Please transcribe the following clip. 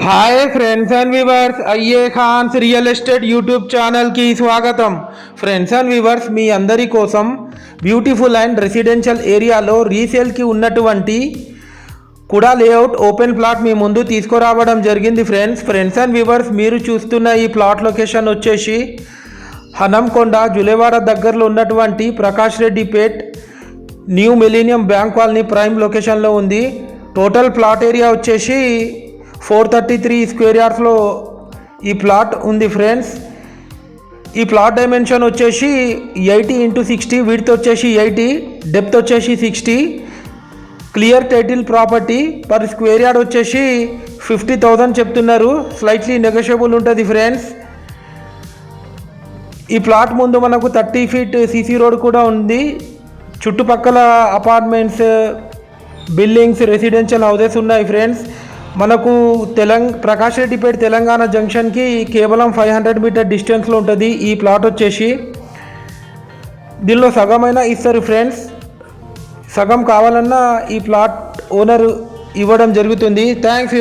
Hi friends and viewers, అయ్యే ఖాన్స్ real estate YouTube ఛానల్కి స్వాగతం. ఫ్రెండ్స్ అండ్ వ్యూవర్స్, మీ అందరి కోసం బ్యూటిఫుల్ అండ్ రెసిడెన్షియల్ ఏరియాలో రీసేల్కి ఉన్నటువంటి కుడా లేఅవుట్ ఓపెన్ ప్లాట్ మీ ముందు తీసుకురావడం జరిగింది. ఫ్రెండ్స్ అండ్ వ్యూవర్స్, మీరు చూస్తున్న ఈ ప్లాట్ లొకేషన్ వచ్చేసి హనంకొండ జులేవాడ దగ్గరలో ఉన్నటువంటి Prakash Reddy Pet new millennium bank colony prime లొకేషన్లో ఉంది. టోటల్ ప్లాట్ ఏరియా వచ్చేసి 433 స్క్వేర్ యార్డ్స్లో ఈ ప్లాట్ ఉంది. ఫ్రెండ్స్, ఈ ప్లాట్ డైమెన్షన్ వచ్చేసి 80x60, విడ్త్ వచ్చేసి 80, డెప్త్ వచ్చేసి 60. Clear title property. Per square yard వచ్చేసి 50,000 చెప్తున్నారు. స్లైట్లీ నెగోషియబుల్ ఉంటుంది. ఫ్రెండ్స్, ఈ ప్లాట్ ముందు మనకు 30 ఫీట్ సీసీ రోడ్ కూడా ఉంది. చుట్టుపక్కల అపార్ట్మెంట్స్, బిల్డింగ్స్, రెసిడెన్షియల్ హౌసెస్ ఉన్నాయి. ఫ్రెండ్స్, మనకు ప్రకాష్ రెడ్డిపేట తెలంగాణ జంక్షన్కి కేవలం 500 మీటర్ డిస్టెన్స్లో ఉంటుంది ఈ ప్లాట్ వచ్చేసి. దీనిలో సగమైనా ఇస్తారు. ఫ్రెండ్స్, సగం కావాలన్నా ఈ ప్లాట్ ఓనర్ ఇవ్వడం జరుగుతుంది. థ్యాంక్స్.